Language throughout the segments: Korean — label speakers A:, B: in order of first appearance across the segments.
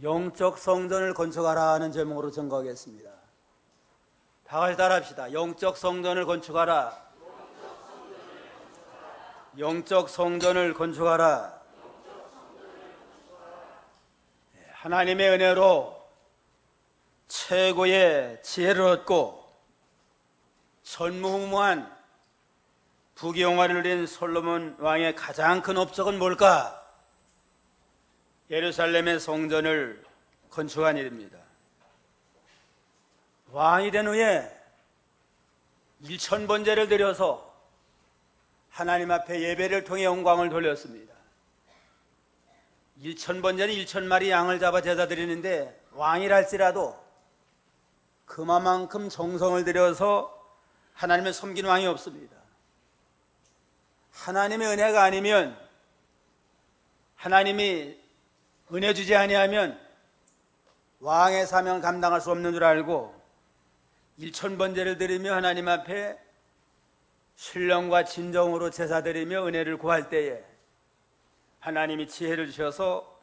A: 영적 성전을 건축하라는 제목으로 증거하겠습니다. 다 같이 따라합시다. 영적 성전을 건축하라. 영적 성전을 건축하라. 하나님의 은혜로 최고의 지혜를 얻고 전무후무한 부귀영화를 누린 솔로몬 왕의 가장 큰 업적은 뭘까? 예루살렘의 성전을 건축한 일입니다. 왕이 된 후에 1000번제를 드려서 하나님 앞에 예배를 통해 영광을 돌렸습니다. 1000번제는 1000마리 양을 잡아 제사 드리는데 왕이랄지라도 그만큼 정성을 들여서 하나님을 섬기는 왕이 없습니다. 하나님의 은혜가 아니면, 하나님이 은혜 주지 아니하면 왕의 사명을 감당할 수 없는 줄 알고 1000번제를 드리며 하나님 앞에 신령과 진정으로 제사 드리며 은혜를 구할 때에 하나님이 지혜를 주셔서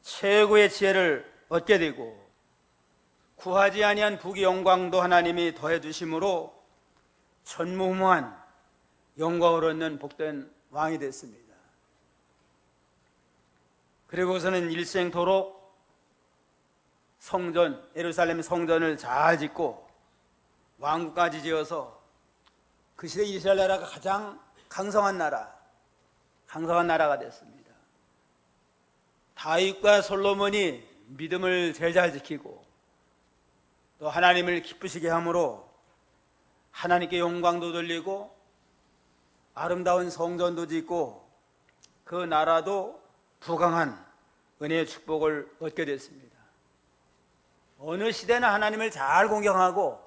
A: 최고의 지혜를 얻게 되고, 구하지 아니한 부귀 영광도 하나님이 더해 주심으로 전무후무한 영광을 얻는 복된 왕이 됐습니다. 그리고서는 일생토록 성전, 예루살렘 성전을 잘 짓고 왕국까지 지어서 그 시대 이스라엘 나라가 가장 강성한 나라가 됐습니다. 다윗과 솔로몬이 믿음을 제일 잘 지키고 또 하나님을 기쁘시게 함으로 하나님께 영광도 돌리고 아름다운 성전도 짓고 그 나라도 부강한 은혜의 축복을 얻게 됐습니다. 어느 시대나 하나님을 잘 공경하고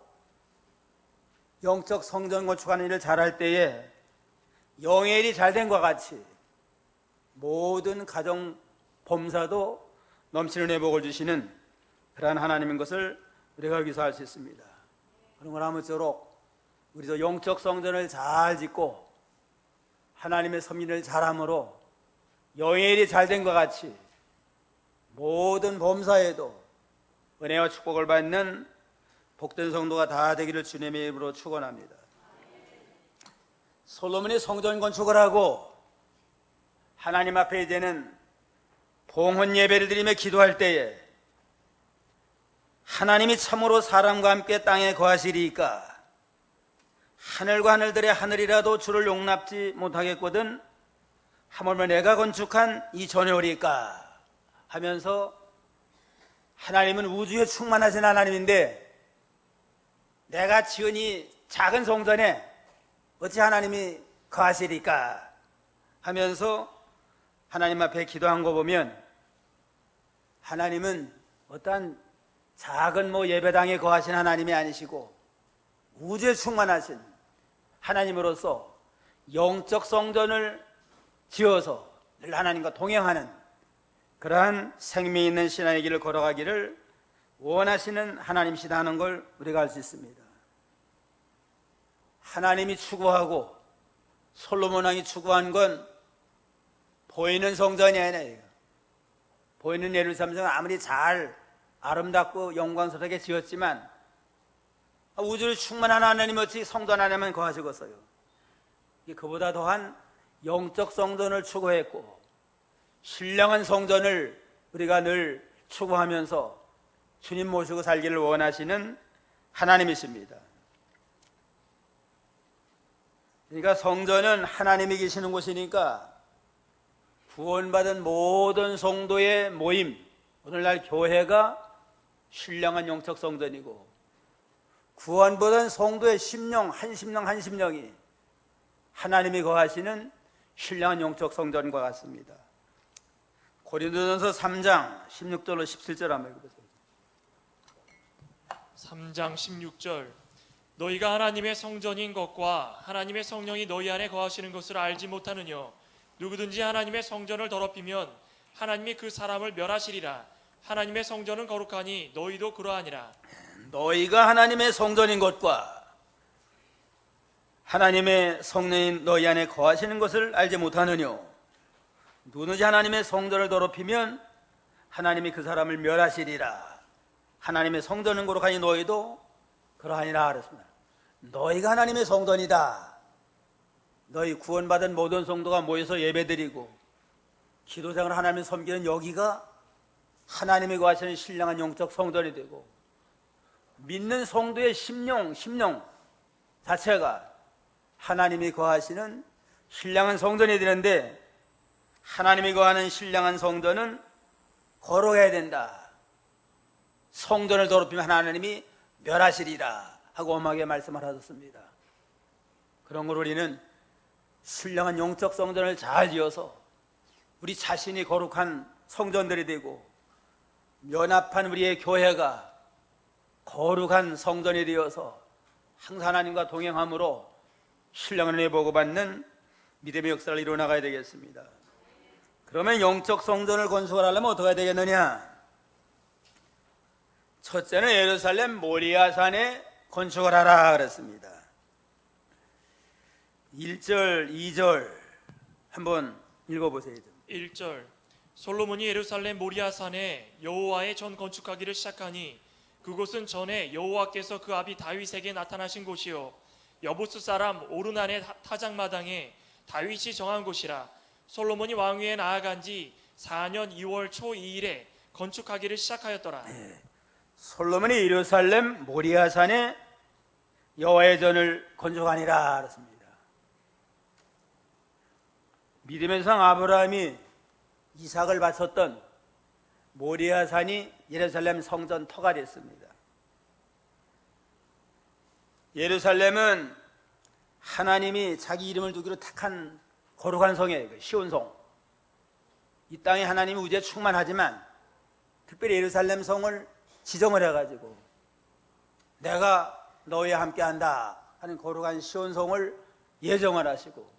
A: 영적 성전 건축하는 일을 잘할 때에 영의 일이 잘 된 것 같이 모든 가정 범사도 넘치는 회복을 주시는 그러한 하나님인 것을 우리가 여기서 알 수 있습니다. 그런 걸 아무쪼록 우리도 영적 성전을 잘 짓고 하나님의 섭리를 잘함으로 영의 일이 잘 된 것 같이 모든 범사에도 은혜와 축복을 받는 복된 성도가 다 되기를 주님의 이름으로 축원합니다. 솔로몬이 성전 건축을 하고 하나님 앞에 이제는 봉헌 예배를 드리며 기도할 때에 하나님이 참으로 사람과 함께 땅에 거하시리이까? 하늘과 하늘들의 하늘이라도 주를 용납지 못하겠거든 하물며 내가 건축한 이 전회오리까? 하면서 하나님은 우주에 충만하신 하나님인데 내가 지은 이 작은 성전에 어찌 하나님이 거하시리까? 하면서 하나님 앞에 기도한 거 보면 하나님은 어떠한 작은 예배당에 거하신 하나님이 아니시고 우주에 충만하신 하나님으로서 영적 성전을 지어서 늘 하나님과 동행하는 그러한 생명 있는 신앙의 길을 걸어가기를 원하시는 하나님이시다 하는 걸 우리가 알 수 있습니다. 하나님이 추구하고 솔로몬 왕이 추구한 건 보이는 성전이 아니에요. 보이는 예루살렘 성은 아무리 잘 아름답고 영광스럽게 지었지만 우주를 충만한 하나님 어찌 성전 안에만 거하시겠어요? 그보다 더한 영적 성전을 추구했고 신령한 성전을 우리가 늘 추구하면서 주님 모시고 살기를 원하시는 하나님이십니다. 그러니까 성전은 하나님이 계시는 곳이니까 구원받은 모든 성도의 모임, 오늘날 교회가 신령한 영적 성전이고 구원받은 성도의 심령, 한 심령이 하나님이 거하시는 신령한 영적 성전과 같습니다. 고린도전서 3장 16절로 17절 한번 읽어보세요.
B: 3장 16절 너희가 하나님의 성전인 것과 하나님의 성령이 너희 안에 거하시는 것을 알지 못하느뇨? 누구든지 하나님의 성전을 더럽히면 하나님이 그 사람을 멸하시리라. 하나님의 성전은 거룩하니 너희도 그러하니라.
A: 너희가 하나님의 성전인 것과 하나님의 성령인 너희 안에 거하시는 것을 알지 못하느뇨? 누구든지 하나님의 성전을 더럽히면 하나님이 그 사람을 멸하시리라. 하나님의 성전은 거룩하니 너희도 그러하니라 그랬습니다. 너희가 하나님의 성전이다. 너희 구원받은 모든 성도가 모여서 예배드리고 기도생활 하나님을 섬기는 여기가 하나님이 거하시는 신령한 영적 성전이 되고, 믿는 성도의 심령 자체가 하나님이 거하시는 신령한 성전이 되는데, 하나님이 거하는 신령한 성전은 거룩해야 된다. 성전을 더럽히면 하나님이 멸하시리라 하고 엄하게 말씀을 하셨습니다. 그런 걸 우리는 신령한 영적 성전을 잘 지어서 우리 자신이 거룩한 성전들이 되고, 연합한 우리의 교회가 거룩한 성전이 되어서 항상 하나님과 동행함으로 신령한 은혜 보고받는 믿음의 역사를 이루어나가야 되겠습니다. 그러면 영적 성전을 건축을 하려면 어떻게 해야 되겠느냐? 첫째는 예루살렘 모리아산에 건축을 하라 그랬습니다. 1절, 2절 한번 읽어보세요.
B: 1절 솔로몬이 예루살렘 모리아산에 여호와의 전 건축하기를 시작하니 그곳은 전에 여호와께서 그 아비 다윗에게 나타나신 곳이요 여부스 사람 오르난의 타작마당에 다윗이 정한 곳이라. 솔로몬이 왕위에 나아간 지 4년 2월 초 2일에 건축하기를 시작하였더라.
A: 솔로몬이 예루살렘 모리아산에 여호와의 전을 건축하니라 그랬습니다. 믿음의 상 아브라함이 이삭을 바쳤던 모리아산이 예루살렘 성전 터가 됐습니다. 예루살렘은 하나님이 자기 이름을 두기로 택한 거룩한 성이에요. 시온성. 이 땅에 하나님이 우주에 충만하지만 특별히 예루살렘 성을 지정을 해가지고 내가 너희와 함께한다 하는 거룩한 시온성을 예정을 하시고,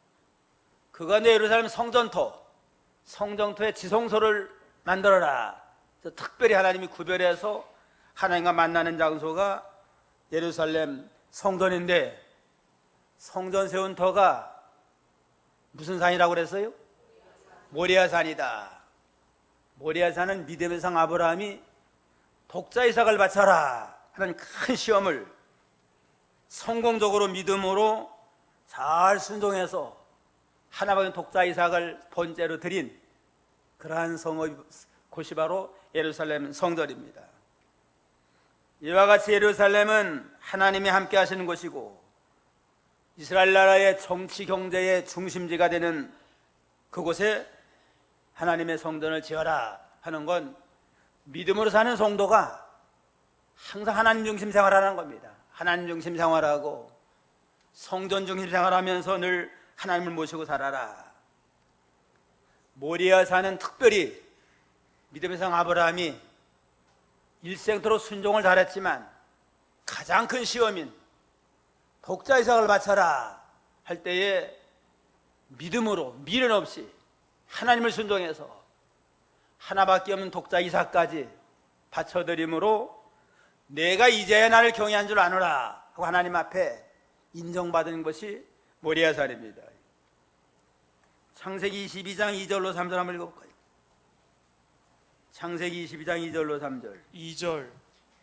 A: 그가 내 예루살렘 성전토의 지성소를 만들어라. 특별히 하나님이 구별해서 하나님과 만나는 장소가 예루살렘 성전인데, 성전 세운 터가 무슨 산이라고 그랬어요? 모리아산이다. 모리아산은 믿음의 상 아브라함이 독자 이삭을 바쳐라 하는 큰 시험을 성공적으로 믿음으로 잘 순종해서 하나님의 독자 이삭을 번제로 드린 그러한 곳이 바로 예루살렘 성전입니다. 이와 같이 예루살렘은 하나님이 함께 하시는 곳이고 이스라엘 나라의 정치 경제의 중심지가 되는 그곳에 하나님의 성전을 지어라 하는 건 믿음으로 사는 성도가 항상 하나님 중심 생활하는 겁니다. 하나님 중심 생활하고 성전 중심 생활하면서 늘 하나님을 모시고 살아라. 모리아산은 특별히 믿음의 상 아브라함이 일생토록 순종을 잘했지만 가장 큰 시험인 독자 이삭을 바쳐라 할 때에 믿음으로 미련 없이 하나님을 순종해서 하나밖에 없는 독자 이삭까지 바쳐드림으로 내가 이제야 나를 경외한 줄 아노라 하고 하나님 앞에 인정받은 것이 모리아산입니다. 창세기 22장 2절로 3절 한번 읽어볼까요? 창세기 22장 2절로 3절.
B: 2절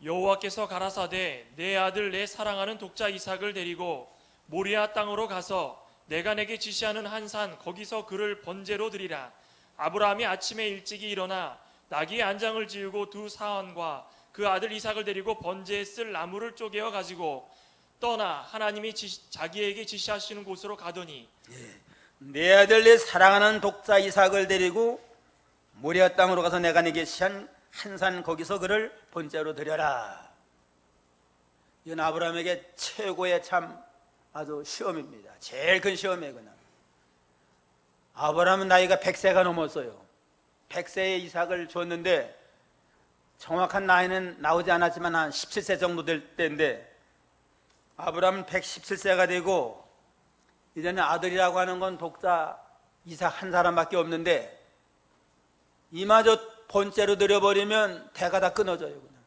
B: 여호와께서 가라사대 내 아들 내 사랑하는 독자 이삭을 데리고 모리아 땅으로 가서 내가 내게 지시하는 한 산 거기서 그를 번제로 드리라. 아브라함이 아침에 일찍이 일어나 나귀의 안장을 지우고 두 사환과 그 아들 이삭을 데리고 번제에 쓸 나무를 쪼개어 가지고 떠나 하나님이 자기에게 지시하시는 곳으로 가더니
A: 내 아들 내 사랑하는 독자 이삭을 데리고 모리아 땅으로 가서 내가 내게 지시한 한 산 거기서 그를 번제로 드려라. 이건 아브라함에게 최고의 참 아주 시험입니다. 제일 큰 시험이에요. 그냥 아브라함은 나이가 100세가 넘었어요. 100세에 이삭을 줬는데 정확한 나이는 나오지 않았지만 한 17세 정도 될 때인데 아브라함은 117세가 되고 이제는 아들이라고 하는 건 독자 이삭 한 사람밖에 없는데 이마저 번제로 드려버리면 대가 다 끊어져요. 그냥.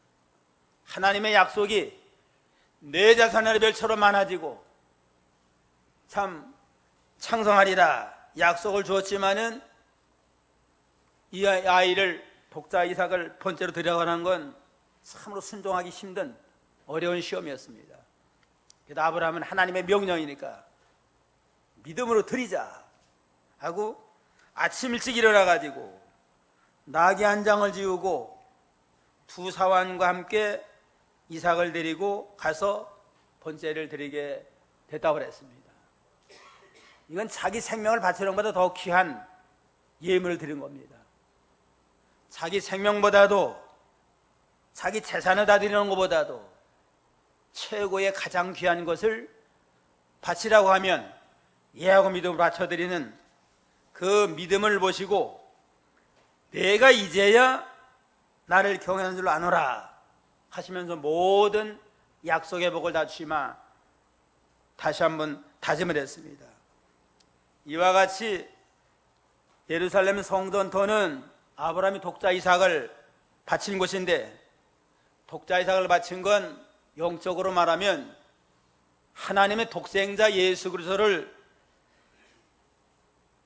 A: 하나님의 약속이 내 자손의 별처럼 많아지고 참 창성하리라 약속을 주었지만은 이 아이를 독자 이삭을 번째로 드려가는 건 참으로 순종하기 힘든 어려운 시험이었습니다. 그래도 아브라함은 하나님의 명령이니까 믿음으로 드리자 하고 아침 일찍 일어나가지고 나귀 한 장을 지우고 두 사환과 함께 이삭을 데리고 가서 번제를 드리게 대답을 했습니다. 이건 자기 생명을 바치는 것보다 더 귀한 예물을 드린 겁니다. 자기 생명보다도 자기 재산을 다 드리는 것보다도 최고의 가장 귀한 것을 바치라고 하면 예하고 믿음으로 바쳐드리는 그 믿음을 보시고 내가 이제야 나를 경외하는 줄로 아노라 하시면서 모든 약속의 복을 다 주시마 다시 한번 다짐을 했습니다. 이와 같이 예루살렘 성전터는 아브라함이 독자 이삭을 바친 곳인데, 독자 이삭을 바친 건 영적으로 말하면 하나님의 독생자 예수 그리스도를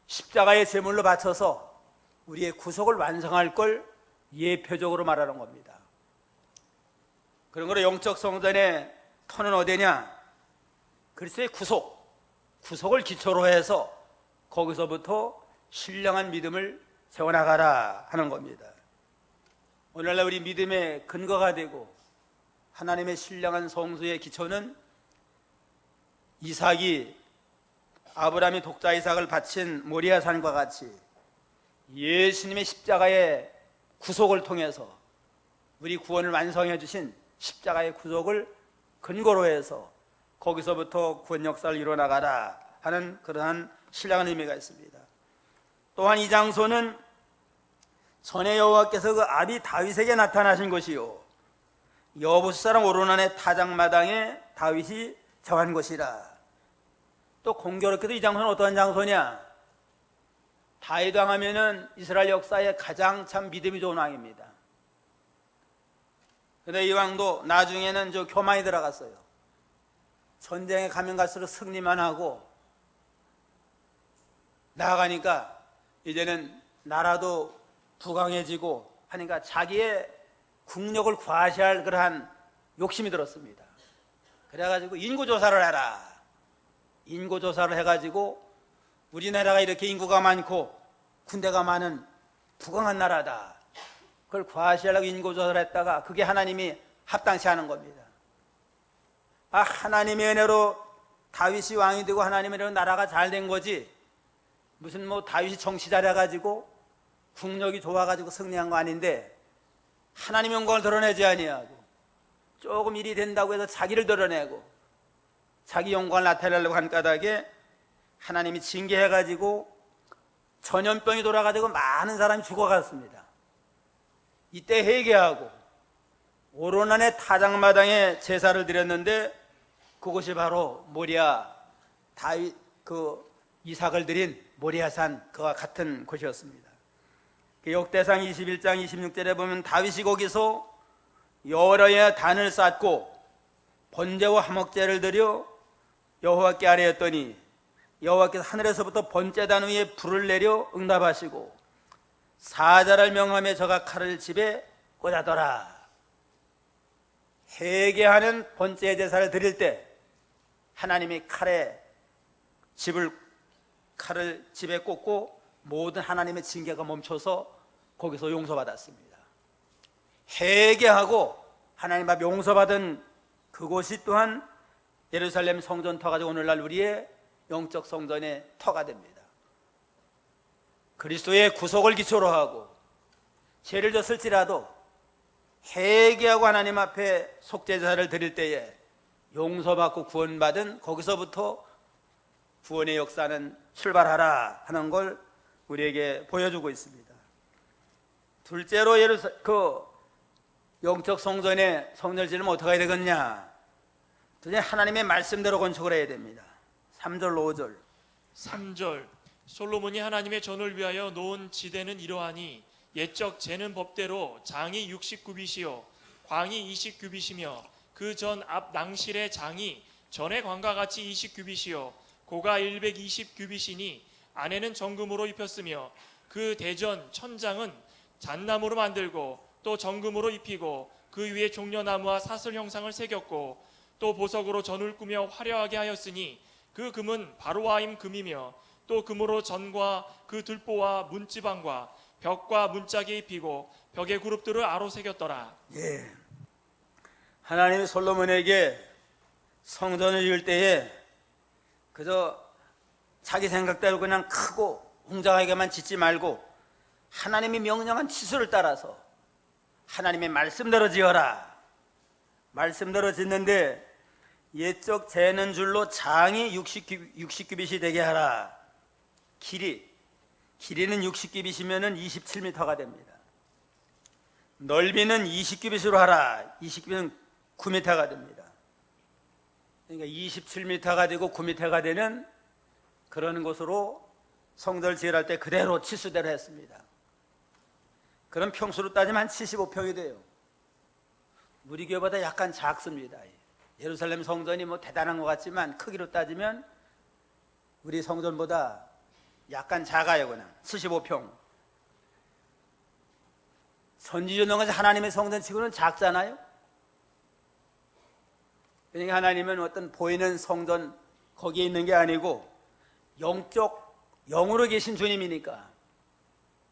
A: 십자가의 제물로 바쳐서 우리의 구속을 완성할 걸 예표적으로 말하는 겁니다. 그런 거로 영적 성전의 터는 어디냐? 그리스도의 구속을 기초로 해서 거기서부터 신령한 믿음을 세워나가라 하는 겁니다. 오늘날 우리 믿음의 근거가 되고 하나님의 신령한 성수의 기초는 이삭이 아브라함이 독자 이삭을 바친 모리아산과 같이 예수님의 십자가의 구속을 통해서 우리 구원을 완성해 주신 십자가의 구속을 근거로 해서 거기서부터 구원 역사를 이뤄나가라 하는 그러한 신령한 의미가 있습니다. 또한 이 장소는 전에 여호와께서 그 아비 다윗에게 나타나신 것이요 여부스 사람 오르난의 타작마당에 다윗이 정한 것이라. 또 공교롭게도 이 장소는 어떠한 장소냐? 다윗 왕 하면은 이스라엘 역사에 가장 참 믿음이 좋은 왕입니다. 그런데 이 왕도 나중에는 저 교만이 들어갔어요. 전쟁에 가면 갈수록 승리만 하고 나아가니까 이제는 나라도 부강해지고 하니까 자기의 국력을 과시할 그러한 욕심이 들었습니다. 그래가지고 인구조사를 해라. 인구조사를 해가지고 우리나라가 이렇게 인구가 많고 군대가 많은 부강한 나라다. 그걸 과시하려고 인구조사를 했다가 그게 하나님이 합당치 않은 겁니다. 하나님의 은혜로 다윗이 왕이 되고 하나님의 은혜로 나라가 잘 된 거지 무슨 다윗이 정치 잘해가지고 국력이 좋아가지고 승리한 거 아닌데 하나님의 영광을 드러내지 아니하고 조금 일이 된다고 해서 자기를 드러내고 자기 영광을 나타내려고 한 까닭에 하나님이 징계해가지고 전염병이 돌아가지고 많은 사람이 죽어갔습니다. 이때 회개하고 오로난의 타작마당에 제사를 드렸는데 그곳이 바로 모리아 다윗 이삭을 드린 모리아산 그와 같은 곳이었습니다. 역대상 21장 26절에 보면 다윗이 거기서 여호와의 단을 쌓고 번제와 화목제를 드려 여호와께 아뢰었더니 여호와께서 하늘에서부터 번제단 위에 불을 내려 응답하시고 사자를 명하며 저가 칼을 집에 꽂아더라. 회개하는 번제 제사를 드릴 때 하나님이 칼을 집에 꽂고 모든 하나님의 징계가 멈춰서 거기서 용서받았습니다. 회개하고 하나님 앞 용서받은 그곳이 또한 예루살렘 성전 터가 오늘날 우리의 영적 성전의 터가 됩니다. 그리스도의 구속을 기초로 하고 죄를 졌을지라도 회개하고 하나님 앞에 속죄제사를 드릴 때에 용서받고 구원받은 거기서부터 구원의 역사는 출발하라 하는 걸 우리에게 보여주고 있습니다. 둘째로 영적 성전에 성전을 지으면 어떻게 해야 되겠냐? 도대체 하나님의 말씀대로 건축을 해야 됩니다. 3절 5절
B: 3절 솔로몬이 하나님의 전을 위하여 놓은 지대는 이러하니 옛적 재는 법대로 장이 60규빗이요 광이 20규빗이며 그 전 앞 낭실의 장이 전의 광과 같이 20규빗이요 고가 120규빗이니 안에는 정금으로 입혔으며 그 대전 천장은 잣나무로 만들고 또 정금으로 입히고 그 위에 종려나무와 사슬 형상을 새겼고 또 보석으로 전을 꾸며 화려하게 하였으니 그 금은 바로아임 금이며 또 금으로 전과 그 들보와 문지방과 벽과 문짝에 입히고 벽의 그룹들을 아로 새겼더라.
A: 예. 하나님이 솔로몬에게 성전을 지을 때에 그저 자기 생각대로 그냥 크고 웅장하게만 짓지 말고 하나님이 명령한 치수를 따라서 하나님의 말씀대로 지어라. 말씀대로 짓는데 옛적 재는 줄로 장이 60규빗이 되게 하라. 길이는 60규빗이면 27m가 됩니다. 넓이는 20규빗으로 하라. 20규빗은 9m가 됩니다. 그러니까 27m가 되고 9m가 되는 그런 곳으로 성전을 지으라 할 때 그대로 치수대로 했습니다. 그럼 평수로 따지면 한 75평이 돼요. 우리 교회보다 약간 작습니다. 예루살렘 성전이 뭐 대단한 것 같지만 크기로 따지면 우리 성전보다 약간 작아요. 그냥 75평. 선지전능하신 하나님의 성전 치고는 작잖아요. 그러니까 하나님은 어떤 보이는 성전 거기에 있는 게 아니고 영으로 계신 주님이니까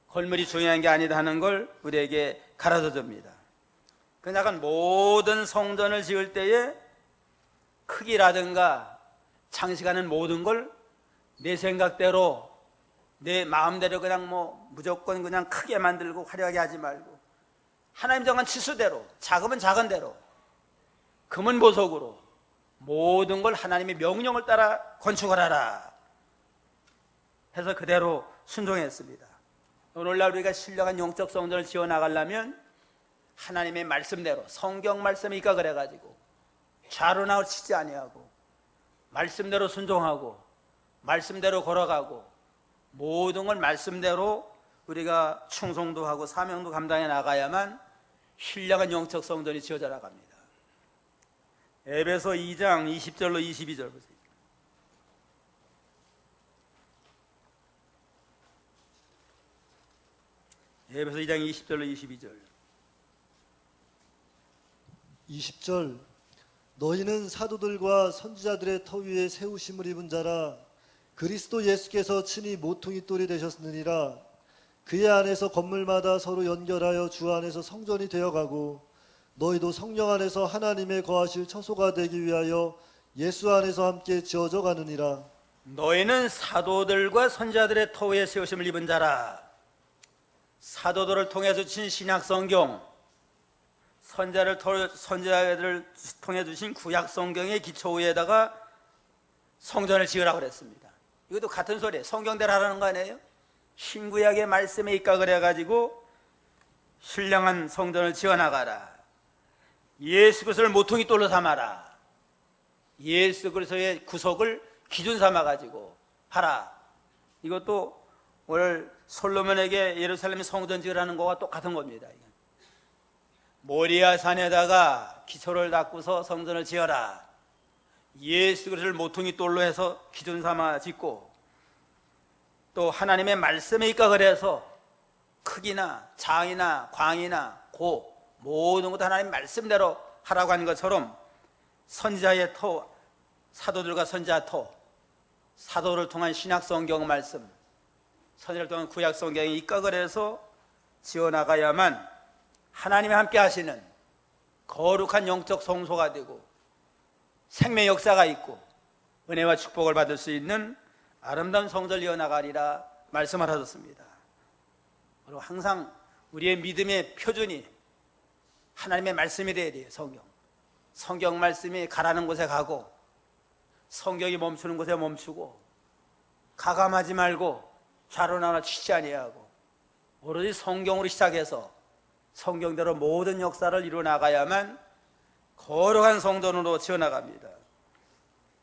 A: 건물이 중요한 게 아니다 하는 걸 우리에게 가르쳐 줍니다. 그러니까 모든 성전을 지을 때에 크기라든가 장식하는 모든 걸 내 생각대로 내 마음대로 그냥 무조건 그냥 크게 만들고 화려하게 하지 말고 하나님 정한 치수대로 작으면 작은 대로 금은 보석으로 모든 걸 하나님의 명령을 따라 건축을 하라 해서 그대로 순종했습니다. 오늘날 우리가 신령한 영적 성전을 지어나가려면 하나님의 말씀대로 성경 말씀이 있까 그래가지고 좌로나로 치지 아니하고 말씀대로 순종하고 말씀대로 걸어가고 모든 걸 말씀대로 우리가 충성도 하고 사명도 감당해 나가야만 신령한 영적 성전이 지어져 나갑니다. 에베소 2장 20절로 22절 보세요. 에베소 2장 20절로 22절.
C: 20절 너희는 사도들과 선지자들의 터 위에 세우심을 입은 자라 그리스도 예수께서 친히 모퉁이 돌이 되셨느니라. 그의 안에서 건물마다 서로 연결하여 주 안에서 성전이 되어가고 너희도 성령 안에서 하나님의 거하실 처소가 되기 위하여 예수 안에서 함께 지어져 가느니라.
A: 너희는 사도들과 선지자들의 터 위에 세우심을 입은 자라. 사도들을 통해서 주신 신약성경, 선지자들을 통해 주신 구약성경의 기초 위에다가 성전을 지으라고 그랬습니다. 이것도 같은 소리예요. 성경대로 하라는 거 아니에요? 신구약의 말씀에 입각을 해가지고 신령한 성전을 지어나가라. 예수 그리스도를 모퉁이 돌로 삼아라. 예수 그리스도의 구속을 기준 삼아가지고 하라. 이것도 오늘 솔로몬에게 예루살렘 성전 지으라는 거와 똑같은 겁니다. 모리아 산에다가 기초를 닦고서 성전을 지어라. 예수 그리스도를 모퉁이 돌로 해서 기준 삼아 짓고 또 하나님의 말씀에 입각을 해서 크기나 장이나 광이나 고 모든 것도 하나님 말씀대로 하라고 하는 것처럼 선지자의 터, 사도들과 선지자 터, 사도를 통한 신약 성경 말씀, 선지자를 통한 구약 성경에 입각을 해서 지어나가야만 하나님이 함께 하시는 거룩한 영적 성소가 되고 생명 역사가 있고 은혜와 축복을 받을 수 있는 아름다운 성전을 이어나가리라 말씀을 하셨습니다. 그리고 항상 우리의 믿음의 표준이 하나님의 말씀이 되어야 돼요. 성경 말씀이 가라는 곳에 가고 성경이 멈추는 곳에 멈추고 가감하지 말고 좌로나로 치지 아니하고 오로지 성경으로 시작해서 성경대로 모든 역사를 이루어 나가야만 거룩한 성전으로 지어나갑니다.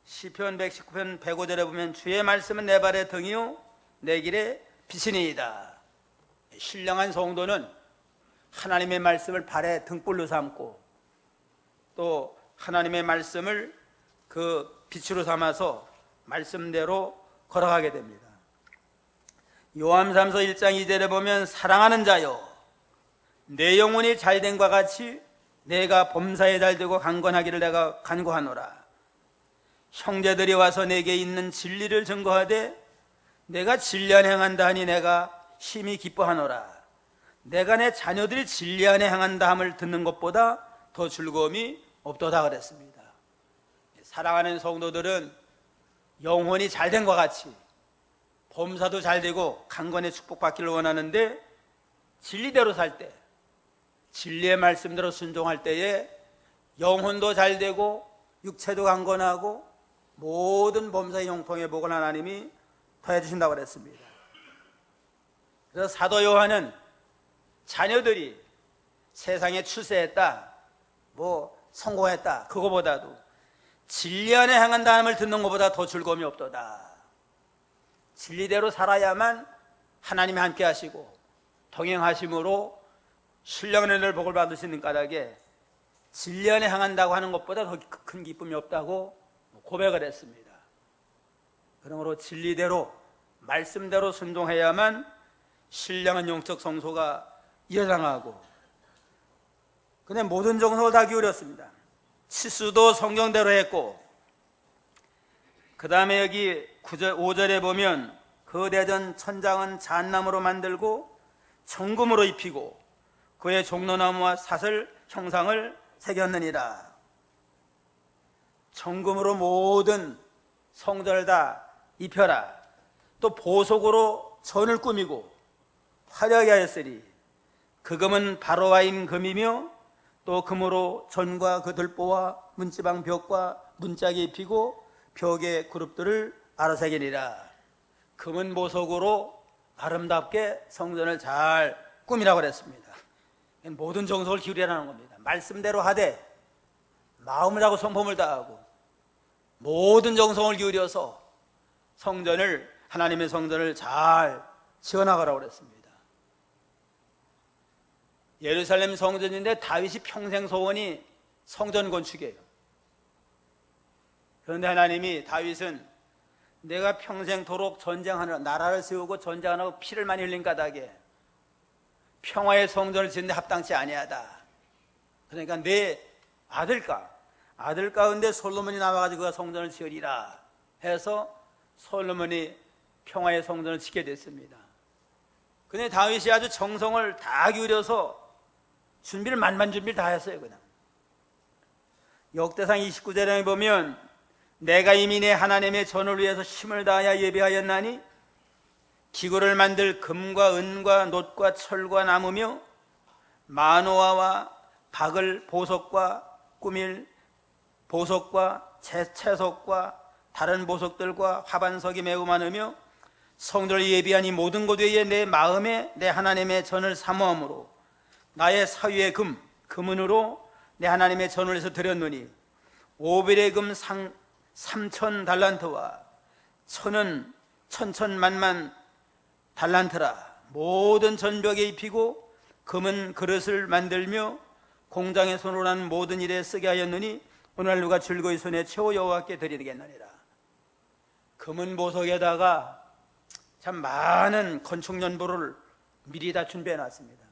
A: 시편 119편 105절에 보면 주의 말씀은 내 발의 등이요 내 길의 빛이니이다. 신령한 성도는 하나님의 말씀을 발의 등불로 삼고 또 하나님의 말씀을 그 빛으로 삼아서 말씀대로 걸어가게 됩니다. 요한삼서 1장 2절에 보면 사랑하는 자요 내 영혼이 잘된과 같이 내가 범사에 잘되고 강건하기를 내가 간구하노라. 형제들이 와서 내게 있는 진리를 증거하되 내가 진리 안에 행한다 하니 내가 심히 기뻐하노라. 내가 내 자녀들이 진리 안에 행한다 함을 듣는 것보다 더 즐거움이 없도다 그랬습니다. 사랑하는 성도들은 영혼이 잘된 것 같이 범사도 잘되고 강건의 축복받기를 원하는데 진리대로 살 때, 진리의 말씀대로 순종할 때에 영혼도 잘되고 육체도 강건하고 모든 범사의 형통의 복을 하나님이 더해주신다고 그랬습니다. 그래서 사도 요한은 자녀들이 세상에 출세했다, 성공했다, 그거보다도 진리 안에 행한다 함을 듣는 것보다 더 즐거움이 없도다. 진리대로 살아야만 하나님이 함께 하시고 동행하심으로 신령한 은혜를 복을 받을 수 있는 까닭에 진리 안에 행한다고 하는 것보다 더 큰 기쁨이 없다고 고백을 했습니다. 그러므로 진리대로 말씀대로 순종해야만 신령한 영적 성소가 일어나고, 근데 모든 정성을 다 기울였습니다. 치수도 성경대로 했고, 그 다음에 여기 5절에 보면 그 대전 천장은 잣나무로 만들고 정금으로 입히고 그의 종로나무와 사슬 형상을 새겼느니라. 정금으로 모든 성전을 다 입혀라. 또 보석으로 전을 꾸미고 화려하게 하였으리. 그 금은 바로와임 금이며 또 금으로 전과 그 들보와 문지방 벽과 문짝에 입히고 벽의 그룹들을 아라새기니라. 금은 보석으로 아름답게 성전을 잘 꾸미라고 그랬습니다. 모든 정성을 기울이라는 겁니다. 말씀대로 하되 마음을 다하고 성품을 다하고 모든 정성을 기울여서 성전을, 하나님의 성전을 잘 지어나가라고 그랬습니다. 예루살렘 성전인데 다윗이 평생 소원이 성전 건축이에요. 그런데 하나님이 다윗은 내가 평생토록 전쟁하느라, 나라를 세우고 전쟁하고 피를 많이 흘린 까닭에 평화의 성전을 짓는데 합당치 아니하다. 그러니까 내 아들 가운데 솔로몬이 나와가지고 그가 성전을 지으리라 해서 솔로몬이 평화의 성전을 짓게 됐습니다. 근데 다윗이 아주 정성을 다 기울여서 준비를 만만 준비를 다 했어요. 그냥 역대상 29절에 보면 내가 이미 내 하나님의 전을 위해서 힘을 다하여 예비하였나니 기구를 만들 금과 은과 놋과 철과 나무며 마노아와 박을 보석과 꾸밀 보석과 채석과 다른 보석들과 화반석이 매우 많으며 성전을 예비한 이 모든 것 외에 내 마음에 내 하나님의 전을 사모함으로 나의 사위의 금은으로 내 하나님의 전을 해서 드렸노니 오벨의 금 3천 달란트와 천은 천천만만 달란트라. 모든 전벽에 입히고 금은 그릇을 만들며 공장에 손으로 한 모든 일에 쓰게 하였느니 오늘 누가 즐거이 손에 채워 여호와께 드리겠느니라. 금은 보석에다가 참 많은 건축연보를 미리 다 준비해 놨습니다.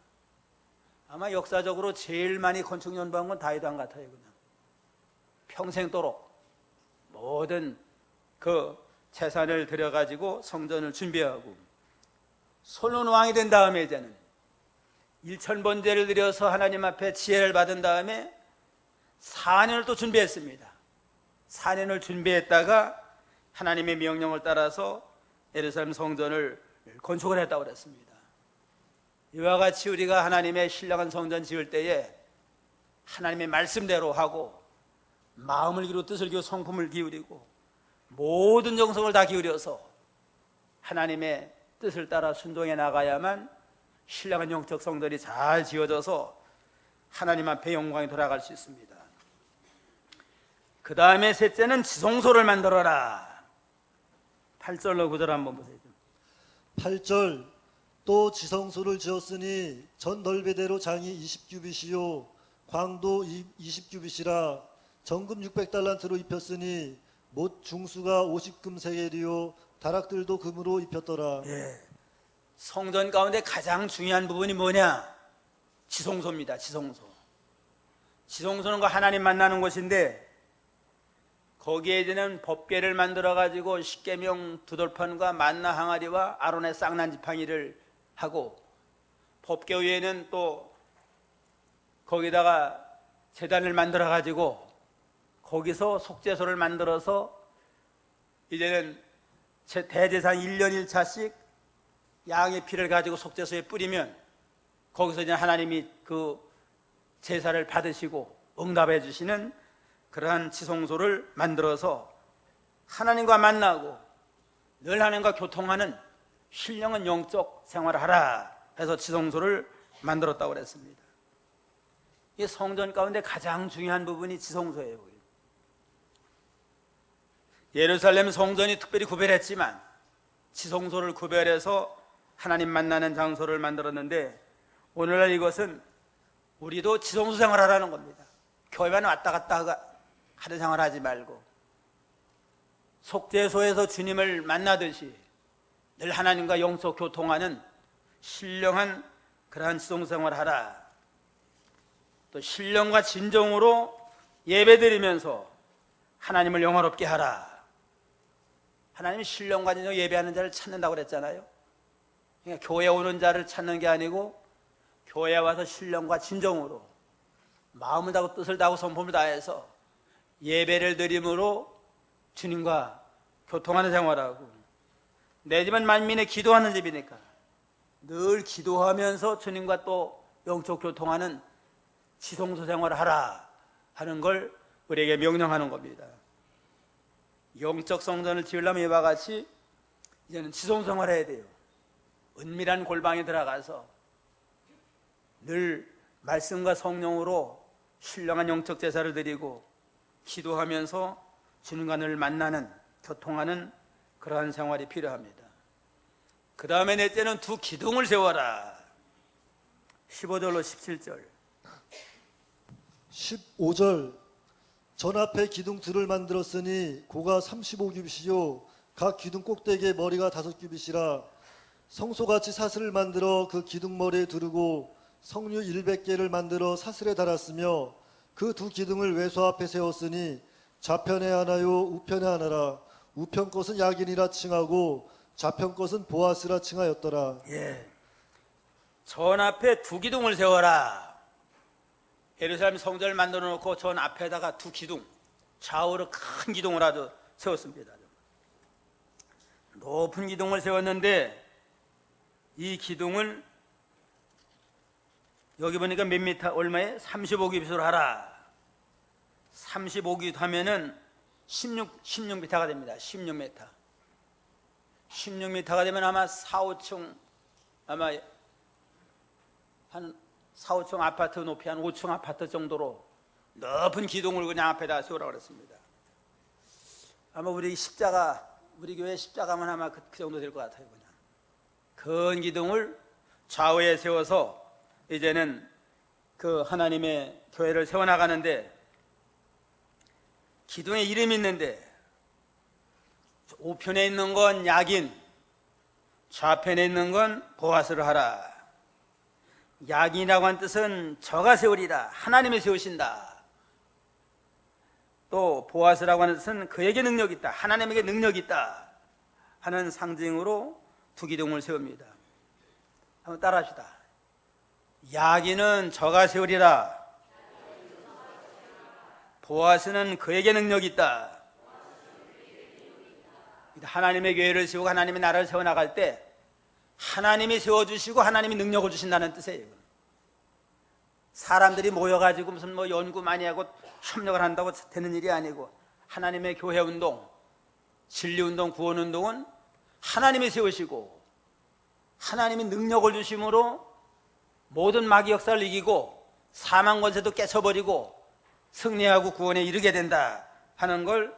A: 아마 역사적으로 제일 많이 건축연보한 건 다윗 왕 같아요. 그냥 평생도록 모든 그 재산을 들여가지고 성전을 준비하고, 솔로몬 왕이 된 다음에 이제는 1000번제를 드려서 하나님 앞에 지혜를 받은 다음에 4년을 또 준비했습니다. 4년을 준비했다가 하나님의 명령을 따라서 예루살렘 성전을 건축을 했다고 그랬습니다. 이와 같이 우리가 하나님의 신령한 성전 지을 때에 하나님의 말씀대로 하고 마음을 기울이고 뜻을 기울이고 성품을 기울이고 모든 정성을 다 기울여서 하나님의 뜻을 따라 순종해 나가야만 신령한 영적 성전이 잘 지어져서 하나님 앞에 영광이 돌아갈 수 있습니다. 그 다음에 셋째는 지성소를 만들어라. 8절로 9절 한번 보세요.
C: 8절 또 지성소를 지었으니 전 넓이대로 장이 20규빗이요 광도 20규빗이라 정금 600달란트로 입혔으니 못 중수가 50금 세겔이요 다락들도 금으로 입혔더라.
A: 성전 가운데 가장 중요한 부분이 뭐냐? 지성소입니다. 지성소. 지성소는 그 하나님 만나는 곳인데 거기에 이제는 법궤를 만들어 가지고 십계명 두돌판과 만나 항아리와 아론의 쌍난 지팡이를 하고 법궤 위에는 또 거기다가 제단을 만들어 가지고 거기서 속죄소를 만들어서 이제는 대제사 1년 1차씩 양의 피를 가지고 속죄소에 뿌리면 거기서 이제 하나님이 그 제사를 받으시고 응답해 주시는 그러한 지성소를 만들어서 하나님과 만나고 늘 하나님과 교통하는 신령한 영적 생활을 하라 해서 지성소를 만들었다고 그랬습니다. 이 성전 가운데 가장 중요한 부분이 지성소예요. 예루살렘 성전이 특별히 구별했지만 지성소를 구별해서 하나님 만나는 장소를 만들었는데 오늘날 이것은 우리도 지성소 생활하라는 겁니다. 교회만 왔다 갔다 하는 생활하지 말고 속죄소에서 주님을 만나듯이 늘 하나님과 영적 교통하는 신령한 그러한 지성소 생활을 하라. 또 신령과 진정으로 예배드리면서 하나님을 영화롭게 하라. 하나님이 신령과 진정 예배하는 자를 찾는다고 그랬잖아요. 그러니까 교회에 오는 자를 찾는 게 아니고 교회에 와서 신령과 진정으로 마음을 다하고 뜻을 다하고 성품을 다해서 예배를 드림으로 주님과 교통하는 생활하고 내 집은 만민의 기도하는 집이니까 늘 기도하면서 주님과 또 영적 교통하는 지성소 생활을 하라 하는 걸 우리에게 명령하는 겁니다. 영적 성전을 지으려면 이와 같이 이제는 지성소 생활을 해야 돼요. 은밀한 골방에 들어가서 늘 말씀과 성령으로 신령한 영적 제사를 드리고 기도하면서 주님과 늘 만나는 교통하는 그러한 생활이 필요합니다. 그 다음에 넷째는 두 기둥을 세워라. 15절로 17절
C: 15절 전 앞에 기둥 둘을 만들었으니 고가 35규빗이요 각 기둥 꼭대기에 머리가 5규빗이라 성소같이 사슬을 만들어 그 기둥 머리에 두르고 성류 100개를 만들어 사슬에 달았으며 그 두 기둥을 외소 앞에 세웠으니 좌편에 하나요 우편에 하나라. 우편 것은 야긴이라 칭하고 좌편 것은 보아스라 칭하였더라.
A: 예. 전 앞에 두 기둥을 세워라. 예루살렘 성전을 만들어 놓고 전 앞에다가 두 기둥, 좌우로 큰 기둥을 아주 세웠습니다. 높은 기둥을 세웠는데 이 기둥을 여기 보니까 몇 미터 얼마에 35규빗으로 하라. 35규빗 하면은 16m가 됩니다. 16m. 16m가 되면 아마 4, 5층 아마 한 4, 5층 아파트 높이 한 5층 아파트 정도로 높은 기둥을 그냥 앞에다 세우라고 그랬습니다. 아마 우리 십자가, 우리 교회 십자가면 아마 그 정도 될 것 같아요. 그냥 큰 기둥을 좌우에 세워서 이제는 그 하나님의 교회를 세워나가는데 기둥에 이름이 있는데 우편에 있는 건 야긴, 좌편에 있는 건 보아스를 하라. 야긴이라고 하는 뜻은 저가 세우리라, 하나님이 세우신다. 또 보아스라고 하는 뜻은 그에게 능력이 있다, 하나님에게 능력이 있다 하는 상징으로 두 기둥을 세웁니다. 한번 따라합시다. 야긴은 저가 세우리라, 보아스는 그에게 능력이 있다. 하나님의 교회를 세우고 하나님의 나라를 세워나갈 때 하나님이 세워주시고 하나님이 능력을 주신다는 뜻이에요. 사람들이 모여가지고 무슨 뭐 연구 많이 하고 협력을 한다고 되는 일이 아니고 하나님의 교회 운동, 진리 운동, 구원 운동은 하나님이 세우시고 하나님이 능력을 주심으로 모든 마귀 역사를 이기고 사망 권세도 깨쳐버리고 승리하고 구원에 이르게 된다 하는 걸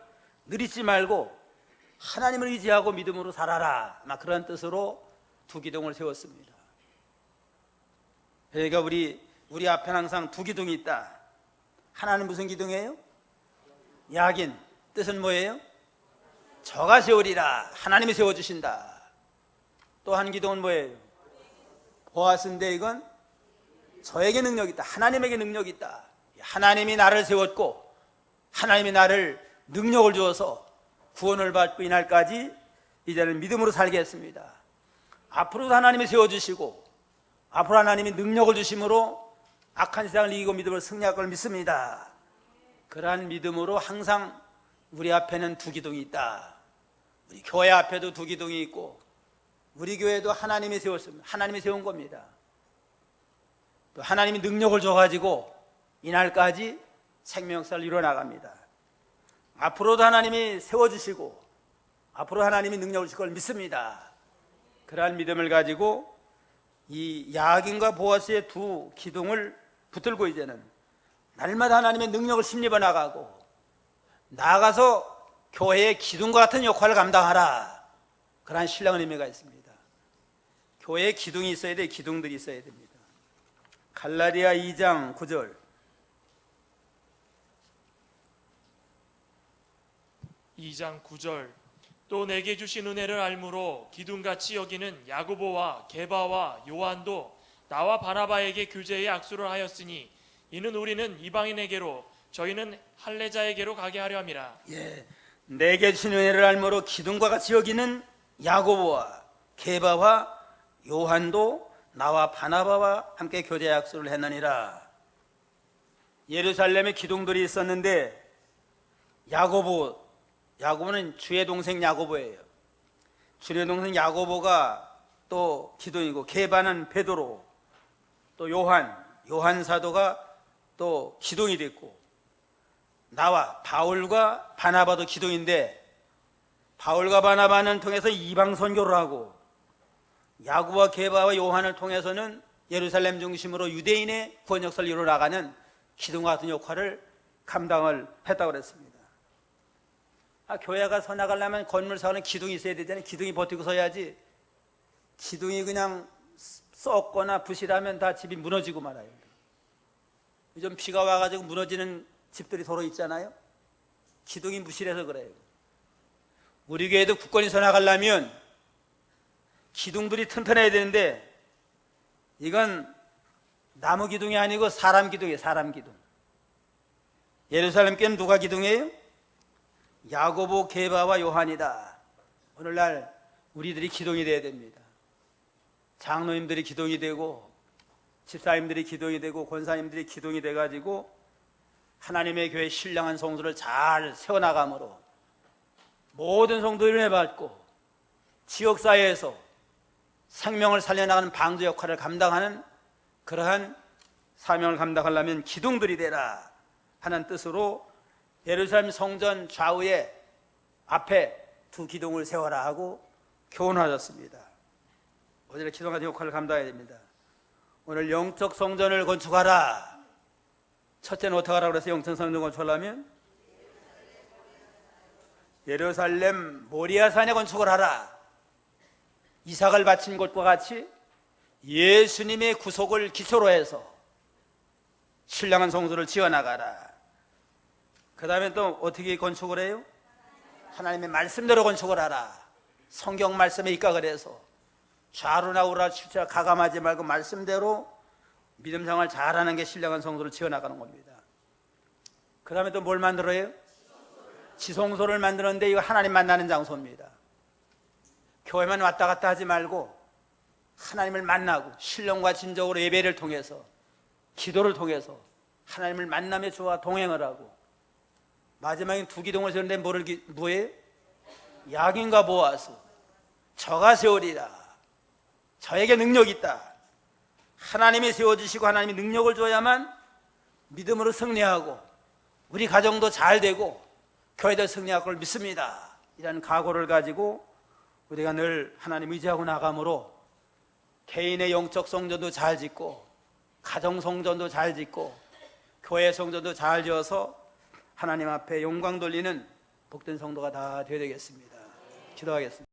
A: 늘 잊지 말고 하나님을 의지하고 믿음으로 살아라, 막 그런 뜻으로 두 기둥을 세웠습니다. 그러니까 우리 앞에는 항상 두 기둥이 있다. 하나는 무슨 기둥이에요? 야긴. 뜻은 뭐예요? 저가 세우리라, 하나님이 세워주신다. 또 한 기둥은 뭐예요? 보아스인데 이건 저에게 능력이 있다. 하나님에게 능력이 있다. 하나님이 나를 세웠고 하나님이 나를 능력을 주어서 구원을 받고 이날까지 이제는 믿음으로 살겠습니다. 앞으로도 하나님이 세워주시고 앞으로 하나님이 능력을 주심으로 악한 세상을 이기고 믿음으로 승리할 걸 믿습니다. 그러한 믿음으로 항상 우리 앞에는 두 기둥이 있다. 우리 교회 앞에도 두 기둥이 있고 우리 교회도 하나님이 세웠습니다. 하나님이 세운 겁니다. 또 하나님이 능력을 줘가지고 이날까지 생명역사를 이뤄나갑니다. 앞으로도 하나님이 세워주시고 앞으로 하나님이 능력을 주실 걸 믿습니다. 그러한 믿음을 가지고 이 야긴과 보아스의 두 기둥을 붙들고 이제는 날마다 하나님의 능력을 힘입어 나가고 나아가서 교회의 기둥과 같은 역할을 감당하라. 그러한 신령한 의미가 있습니다. 교회에 기둥이 있어야 돼. 기둥들이 있어야 됩니다. 갈라디아 2장 9절
B: 2장 9절 또 내게 주신 은혜를 알므로 기둥같이 여기는 야고보와 게바와 요한도 나와 바나바에게 교제의 약수를 하였으니 이는 우리는 이방인에게로 저희는 할례자에게로 가게 하려 함이라.
A: 내게 주신 은혜를 알므로 기둥과 같이 여기는 야고보와 게바와 요한도 나와 바나바와 함께 교제 약수를 했느니라. 예루살렘에 기둥들이 있었는데 야고보는 주의 동생 야고보예요. 주의 동생 야고보가 또 기둥이고 게바는 베드로, 또 요한 사도가 또 기둥이 됐고 나와 바울과 바나바도 기둥인데 바울과 바나바는 통해서 이방 선교를 하고 야고보와 게바와 요한을 통해서는 예루살렘 중심으로 유대인의 구원 역사를 이루어나가는 기둥과 같은 역할을 감당을 했다고 그랬습니다. 교회가 서나가려면 건물 사는 기둥이 있어야 되잖아요. 기둥이 버티고 서야지. 기둥이 그냥 썩거나 부실하면 다 집이 무너지고 말아요. 요즘 비가 와가지고 무너지는 집들이 서로 있잖아요. 기둥이 무실해서 그래요. 우리 교회도 국권이 서나가려면 기둥들이 튼튼해야 되는데 이건 나무 기둥이 아니고 사람 기둥이에요. 사람 기둥. 예루살렘 교회는 누가 기둥이에요? 야고보, 게바와 요한이다. 오늘날 우리들이 기둥이 되어야 됩니다. 장로님들이 기둥이 되고 집사님들이 기둥이 되고 권사님들이 기둥이 돼가지고 하나님의 교회 신령한 성도를 잘 세워나감으로 모든 성도를 해받고 지역사회에서 생명을 살려나가는 방주 역할을 감당하는 그러한 사명을 감당하려면 기둥들이 되라 하는 뜻으로 예루살렘 성전 좌우에 앞에 두 기둥을 세워라 하고 교훈하셨습니다. 오늘 기둥 역할을 감당해야 됩니다. 오늘 영적 성전을 건축하라. 첫째는 어떻게 하라고 그래서 영적 성전 건축하려면 예루살렘 모리아산에 건축을 하라. 이삭을 바친 것과 같이 예수님의 구속을 기초로 해서 신령한 성소를 지어나가라. 그 다음에 또 어떻게 건축을 해요? 하나님의 말씀대로 건축을 하라. 성경 말씀에 입각을 해서 좌로나 우라 추자 가감하지 말고 말씀대로 믿음 생활 잘하는 게 신령한 성소를 지어나가는 겁니다. 그 다음에 또 뭘 만들어요? 지성소를 만드는데 이거 하나님 만나는 장소입니다. 교회만 왔다 갔다 하지 말고 하나님을 만나고 신령과 진정으로 예배를 통해서 기도를 통해서 하나님을 만남에 주와 동행을 하고 마지막에 두 기둥을 세우는데 뭐예요? 야긴과 보아스 저가 세우리라. 저에게 능력이 있다. 하나님이 세워주시고 하나님이 능력을 줘야만 믿음으로 승리하고 우리 가정도 잘 되고 교회도 승리할 걸 믿습니다. 이런 각오를 가지고 우리가 늘 하나님 의지하고 나감으로 개인의 영적 성전도 잘 짓고 가정 성전도 잘 짓고 교회 성전도 잘 지어서 하나님 앞에 영광 돌리는 복된 성도가 다 되어야 되겠습니다. 기도하겠습니다.